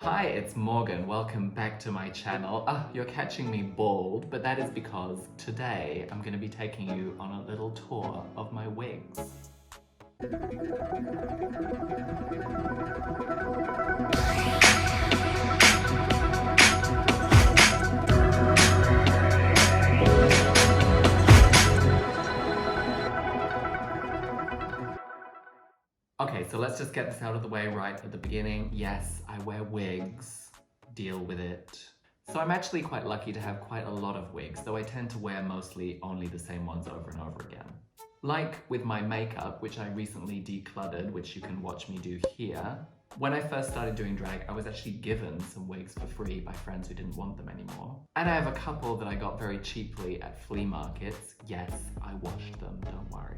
Hi, it's Morgan. Welcome back to my channel. You're catching me bald, but that is because today I'm going to be taking you on a little tour of my wigs. Okay, so let's just get this out of the way right at the beginning. Yes, I wear wigs. Deal with it. So I'm actually quite lucky to have quite a lot of wigs, though I tend to wear mostly only the same ones over and over again. Like with my makeup, which I recently decluttered, which you can watch me do here. When I first started doing drag, I was actually given some wigs for free by friends who didn't want them anymore. And I have a couple that I got very cheaply at flea markets. Yes, I washed them, don't worry.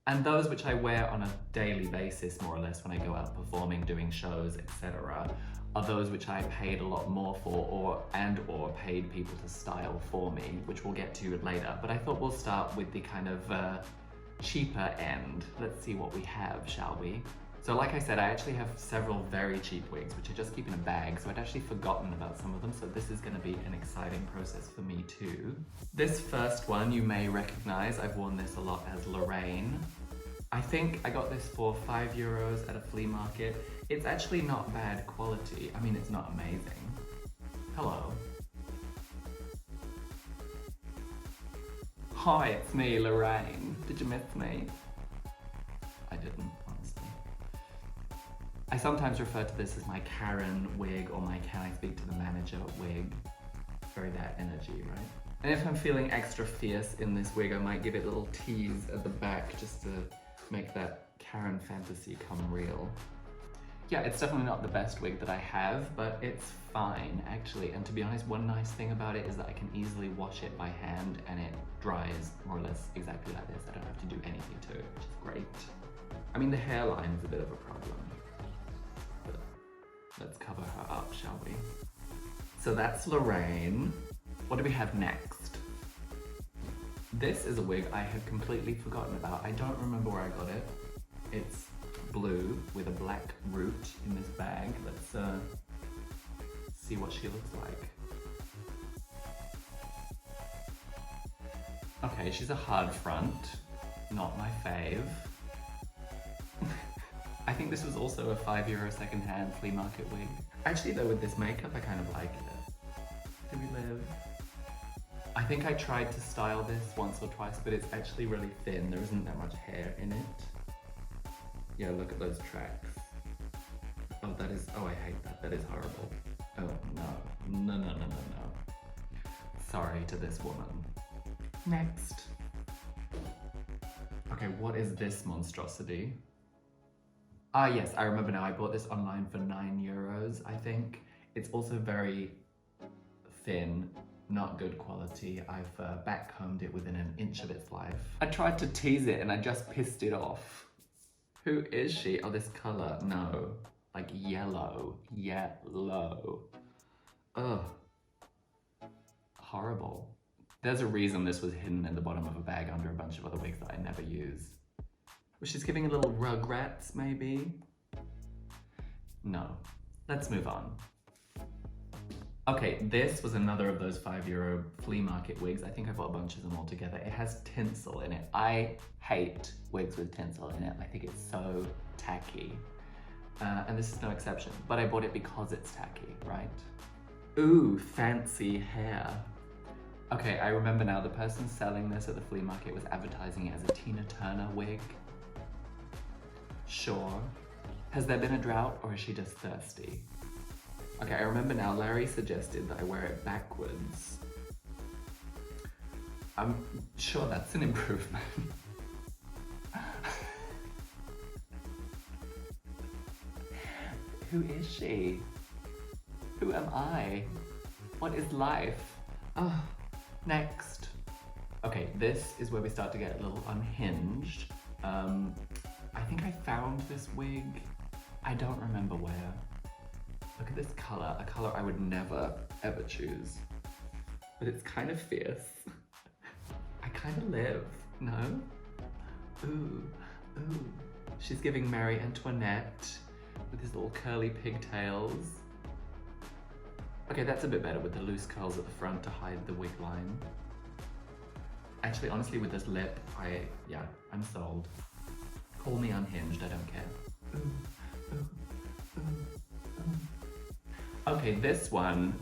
And those which I wear on a daily basis, more or less, when I go out performing, doing shows, etc., are those which I paid a lot more for or paid people to style for me, which we'll get to later. But I thought we'll start with the kind of cheaper end. Let's see what we have, shall we? So like I said, I actually have several very cheap wigs, which I just keep in a bag, so I'd actually forgotten about some of them, so this is going to be an exciting process for me too. This first one you may recognize. I've worn this a lot as Lorraine. I think I got this for €5 at a flea market. It's actually not bad quality. I mean, it's not amazing. Hello. Hi, it's me, Lorraine. Did you miss me? I didn't, honestly. I sometimes refer to this as my Karen wig or my Can I Speak to the Manager wig. Very that energy, right? And if I'm feeling extra fierce in this wig, I might give it a little tease at the back just to make that Karen fantasy come real. Yeah, it's definitely not the best wig that I have, but it's fine, actually. And to be honest, one nice thing about it is that I can easily wash it by hand and it dries more or less exactly like this. I don't have to do anything to it, which is great. I mean, the hairline is a bit of a problem, but let's cover her up, shall we? So that's Lorraine. What do we have next? This is a wig I had completely forgotten about. I don't remember where I got it. It's blue with a black root in this bag. Let's see what she looks like. Okay, she's a hard front. Not my fave. I think this was also a €5 secondhand flea market wig. Actually though, with this makeup, I kind of like it. Do we live? I think I tried to style this once or twice, but it's actually really thin. There isn't that much hair in it. Yeah, look at those tracks. Oh, I hate that. That is horrible. Oh, no. No. Sorry to this woman. Next. Okay, what is this monstrosity? Ah, yes, I remember now. I bought this online for €9, I think. It's also very thin. Not good quality. I've backcombed it within an inch of its life. I tried to tease it and I just pissed it off. Who is she? Oh, this color. No. Like yellow. Yellow. Ugh. Horrible. There's a reason this was hidden in the bottom of a bag under a bunch of other wigs that I never use. Was she giving a little Rugrats, maybe? No. Let's move on. Okay, this was another of those €5 flea market wigs. I think I bought a bunch of them all together. It has tinsel in it. I hate wigs with tinsel in it. I think it's so tacky. And this is no exception, but I bought it because it's tacky, right? Ooh, fancy hair. Okay, I remember now, the person selling this at the flea market was advertising it as a Tina Turner wig. Sure. Has there been a drought or is she just thirsty? Okay, I remember now, Larry suggested that I wear it backwards. I'm sure that's an improvement. Who is she? Who am I? What is life? Oh, next. Okay, this is where we start to get a little unhinged. I think I found this wig. I don't remember where. Look at this color, a color I would never, ever choose. But it's kind of fierce. I kind of live, no? Ooh. She's giving Mary Antoinette with his little curly pigtails. Okay, that's a bit better with the loose curls at the front to hide the wig line. Actually, honestly, with this lip, I'm sold. Call me unhinged, I don't care. Okay, this one,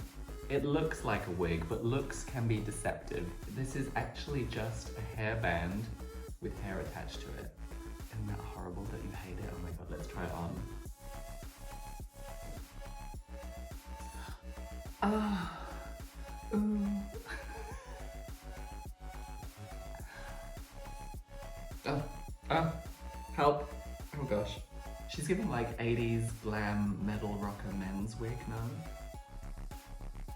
it looks like a wig, but looks can be deceptive. This is actually just a hairband with hair attached to it. Isn't that horrible? Don't you hate it? Oh my god, let's try it on. Help. Oh gosh. She's giving like 80s glam metal rocker men's wig, no?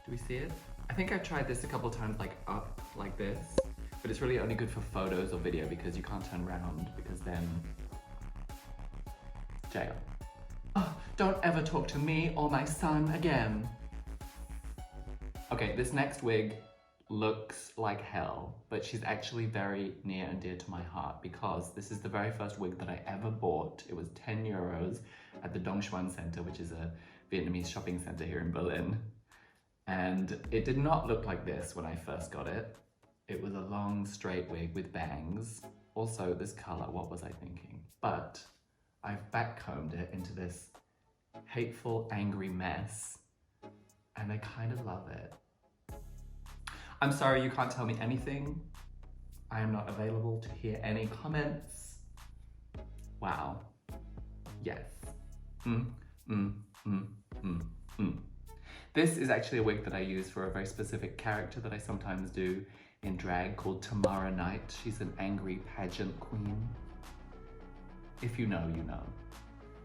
Do we see it? I think I've tried this a couple times, like up like this, but it's really only good for photos or video because you can't turn around because then jail. Oh, don't ever talk to me or my son again. Okay, this next wig looks like hell, but she's actually very near and dear to my heart because this is the very first wig that I ever bought. It was 10 euros at the Dong Xuan Center, which is a Vietnamese shopping center here in Berlin. And it did not look like this when I first got it. It was a long straight wig with bangs. Also this color, what was I thinking? But I've backcombed it into this hateful, angry mess, and I kind of love it. I'm sorry you can't tell me anything. I am not available to hear any comments. Wow. Yes. This is actually a wig that I use for a very specific character that I sometimes do in drag called Tamara Knight. She's an angry pageant queen. If you know, you know.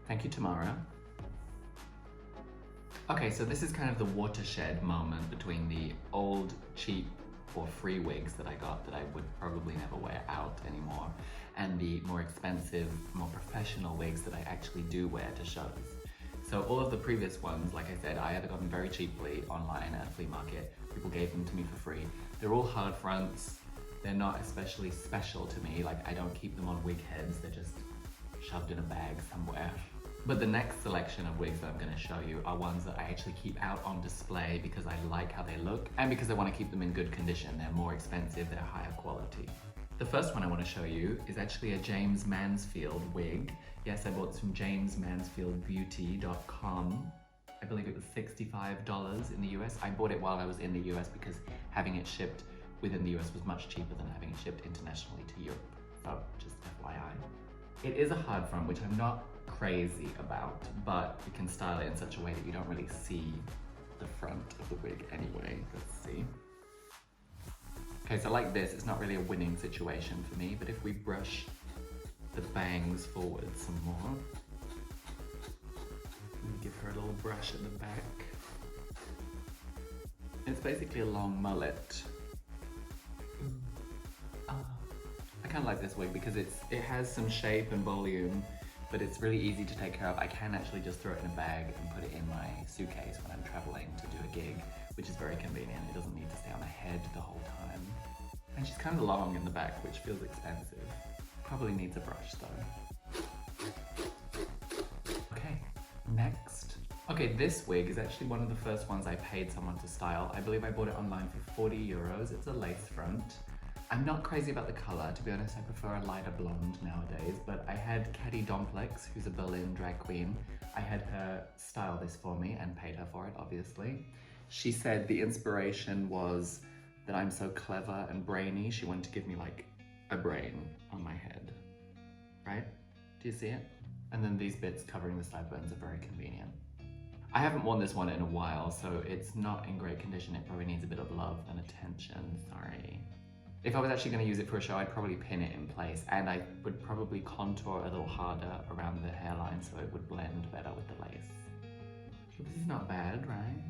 Thank you, Tamara. Okay, so this is kind of the watershed moment between the old, cheap, or free wigs that I got that I would probably never wear out anymore, and the more expensive, more professional wigs that I actually do wear to shows. So all of the previous ones, like I said, I either got them very cheaply online at a flea market, people gave them to me for free. They're all hard fronts, they're not especially special to me, like I don't keep them on wig heads, they're just shoved in a bag somewhere. But the next selection of wigs that I'm going to show you are ones that I actually keep out on display because I like how they look and because I want to keep them in good condition. They're more expensive, they're higher quality. The first one I want to show you is actually a Jaymes Mansfield wig. Yes, I bought this from JaymesMansfieldBeauty.com. I believe it was $65 in the US. I bought it while I was in the US because having it shipped within the US was much cheaper than having it shipped internationally to Europe. So just FYI. It is a hard front, which I'm not crazy about, but you can style it in such a way that you don't really see the front of the wig anyway. Let's see. Okay, so like this, it's not really a winning situation for me, but if we brush the bangs forward some more, and give her a little brush at the back. It's basically a long mullet. I kind of like this wig because it has some shape and volume, but it's really easy to take care of. I can actually just throw it in a bag and put it in my suitcase when I'm traveling to do a gig, which is very convenient. It doesn't need to stay on my head the whole time. And she's kind of long in the back, which feels expensive. Probably needs a brush though. Okay, next. Okay, this wig is actually one of the first ones I paid someone to style. I believe I bought it online for 40 euros. It's a lace front. I'm not crazy about the color, to be honest. I prefer a lighter blonde nowadays, but I had Caddy Bähm, who's a Berlin drag queen. I had her style this for me and paid her for it, obviously. She said the inspiration was that I'm so clever and brainy. She wanted to give me like a brain on my head, right? Do you see it? And then these bits covering the sideburns are very convenient. I haven't worn this one in a while, so it's not in great condition. It probably needs a bit of love and attention, sorry. If I was actually going to use it for a show, I'd probably pin it in place, and I would probably contour a little harder around the hairline so it would blend better with the lace. But this is not bad, right?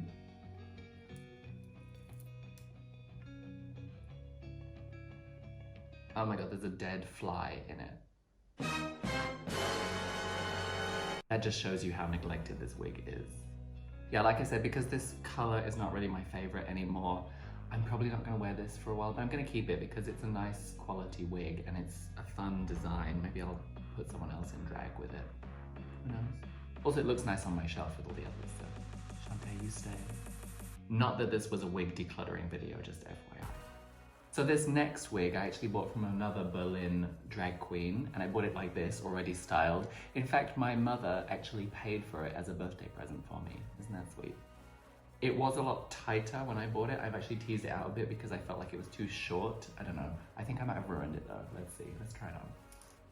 Oh my god, there's a dead fly in it. That just shows you how neglected this wig is. Yeah, like I said, because this color is not really my favorite anymore, I'm probably not going to wear this for a while, but I'm going to keep it because it's a nice quality wig and it's a fun design. Maybe I'll put someone else in drag with it. Who knows? Also, it looks nice on my shelf with all the others, so Shantae, you stay. Not that this was a wig decluttering video, just FYI. So this next wig I actually bought from another Berlin drag queen, and I bought it like this, already styled. In fact, my mother actually paid for it as a birthday present for me. Isn't that sweet? It was a lot tighter when I bought it. I've actually teased it out a bit because I felt like it was too short. I don't know. I think I might have ruined it though. Let's see. Let's try it on.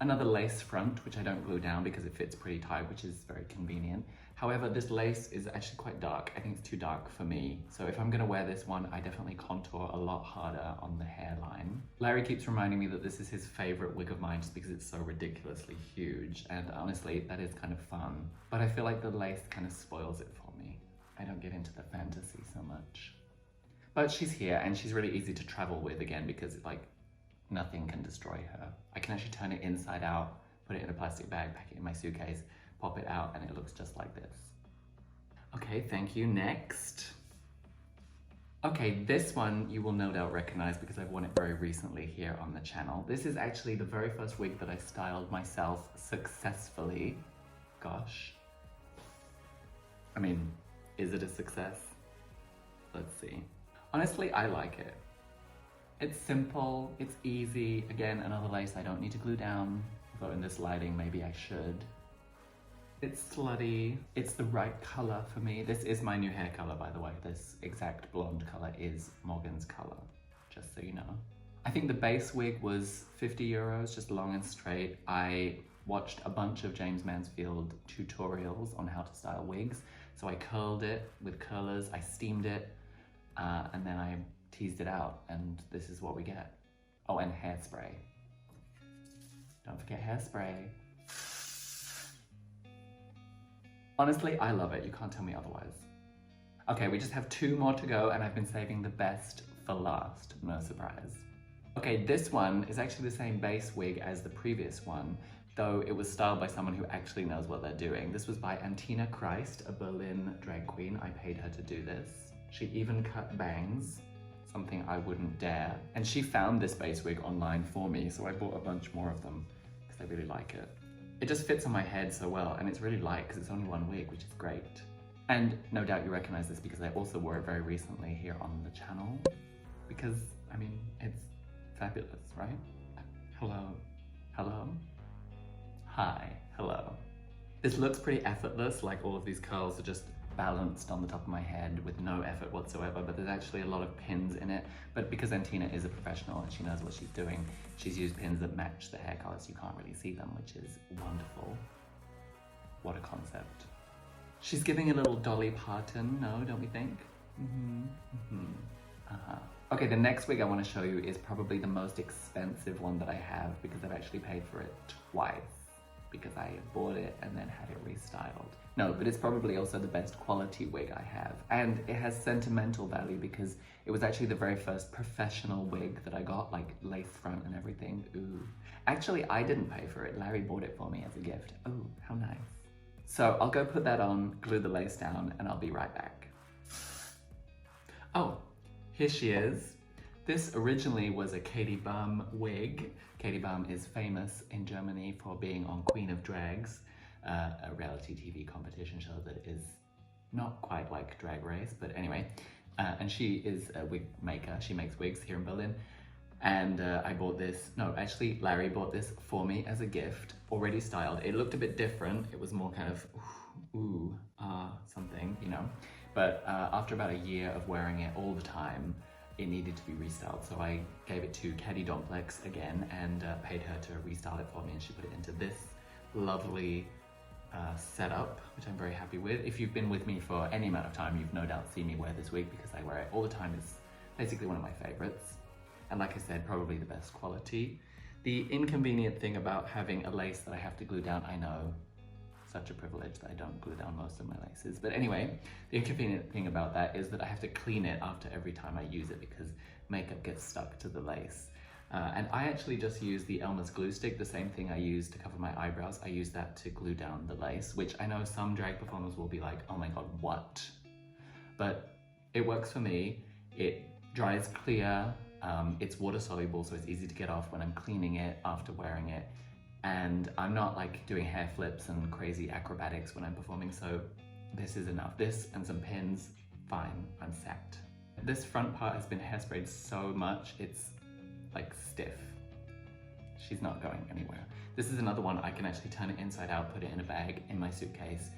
Another lace front, which I don't glue down because it fits pretty tight, which is very convenient. However, this lace is actually quite dark. I think it's too dark for me. So if I'm gonna wear this one, I definitely contour a lot harder on the hairline. Larry keeps reminding me that this is his favorite wig of mine just because it's so ridiculously huge. And honestly, that is kind of fun. But I feel like the lace kind of spoils it for me. I don't get into the fantasy so much. But she's here and she's really easy to travel with again because like nothing can destroy her. I can actually turn it inside out, put it in a plastic bag, pack it in my suitcase, pop it out, and it looks just like this. Okay, thank you. Next. Okay, this one you will no doubt recognize because I've worn it very recently here on the channel. This is actually the very first wig that I styled myself successfully. Gosh. I mean, is it a success? Let's see. Honestly, I like it. It's simple, it's easy. Again, another lace I don't need to glue down. Although in this lighting, maybe I should. It's slutty. It's the right color for me. This is my new hair color, by the way. This exact blonde color is Morgan's color, just so you know. I think the base wig was 50 euros, just long and straight. I watched a bunch of Jaymes Mansfield tutorials on how to style wigs. So I curled it with curlers, I steamed it, and then I teased it out, and this is what we get. Oh, and hairspray. Don't forget hairspray. Honestly, I love it. You can't tell me otherwise. Okay, we just have 2 more to go, and I've been saving the best for last. No surprise. Okay, this one is actually the same base wig as the previous one, though it was styled by someone who actually knows what they're doing. This was by Antina, a Berlin drag queen. I paid her to do this. She even cut bangs, something I wouldn't dare. And she found this base wig online for me, so I bought a bunch more of them because I really like it. It just fits on my head so well, and it's really light because it's only one wig, which is great. And no doubt you recognize this because I also wore it very recently here on the channel because, I mean, it's fabulous, right? Hello? Hello? Hi, hello. This looks pretty effortless, like all of these curls are just balanced on the top of my head with no effort whatsoever, but there's actually a lot of pins in it. But because Antina is a professional and she knows what she's doing, she's used pins that match the hair colors. You can't really see them, which is wonderful. What a concept. She's giving a little Dolly Parton, no, don't we think? Okay, the next wig I want to show you is probably the most expensive one that I have because I've actually paid for it twice because I bought it and then had it restyled. No, but it's probably also the best quality wig I have. And it has sentimental value because it was actually the very first professional wig that I got, like lace front and everything. Ooh. Actually, I didn't pay for it. Larry bought it for me as a gift. Oh, how nice. So I'll go put that on, glue the lace down, and I'll be right back. Oh, here she is. This originally was a Katy Bähm wig. Katy Bähm is famous in Germany for being on Queen of Drags, a reality TV competition show that is not quite like Drag Race, but anyway. And she is a wig maker. She makes wigs here in Berlin. And I bought this, no, actually Larry bought this for me as a gift, already styled. It looked a bit different. It was more kind of, something, you know. But after about a year of wearing it all the time, it needed to be restyled. So I gave it to Caddy again and paid her to restyle it for me, and she put it into this lovely setup, which I'm very happy with. If you've been with me for any amount of time, you've no doubt seen me wear this wig because I wear it all the time. It's basically one of my favorites. And like I said, probably the best quality. The inconvenient thing about having a lace that I have to glue down, I know, such a privilege that I don't glue down most of my laces. But anyway, the inconvenient thing about that is that I have to clean it after every time I use it because makeup gets stuck to the lace. And I actually just use the Elmer's glue stick, the same thing I use to cover my eyebrows. I use that to glue down the lace, which I know some drag performers will be like, oh my God, what? But it works for me. It dries clear. It's water soluble, so it's easy to get off when I'm cleaning it after wearing it. And I'm not like doing hair flips and crazy acrobatics when I'm performing, so this is enough. This and some pins, fine, I'm set. This front part has been hairsprayed so much, it's like stiff. She's not going anywhere. This is another one I can actually turn it inside out, put it in a bag in my suitcase,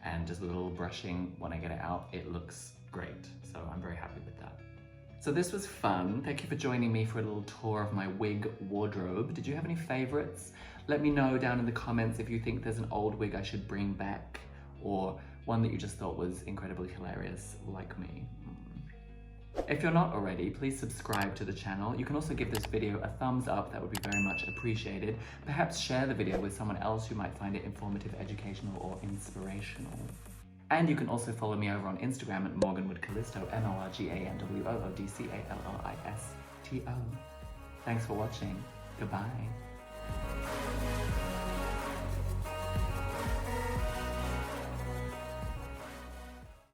and just with a little brushing when I get it out, it looks great. So I'm very happy with that. So this was fun. Thank you for joining me for a little tour of my wig wardrobe. Did you have any favorites? Let me know down in the comments if you think there's an old wig I should bring back, or one that you just thought was incredibly hilarious, like me. If you're not already, please subscribe to the channel. You can also give this video a thumbs up, that would be very much appreciated. Perhaps share the video with someone else who might find it informative, educational, or inspirational. And you can also follow me over on Instagram at morganwoodcallisto, MORGANWOODCALLISTO. Thanks for watching. Goodbye.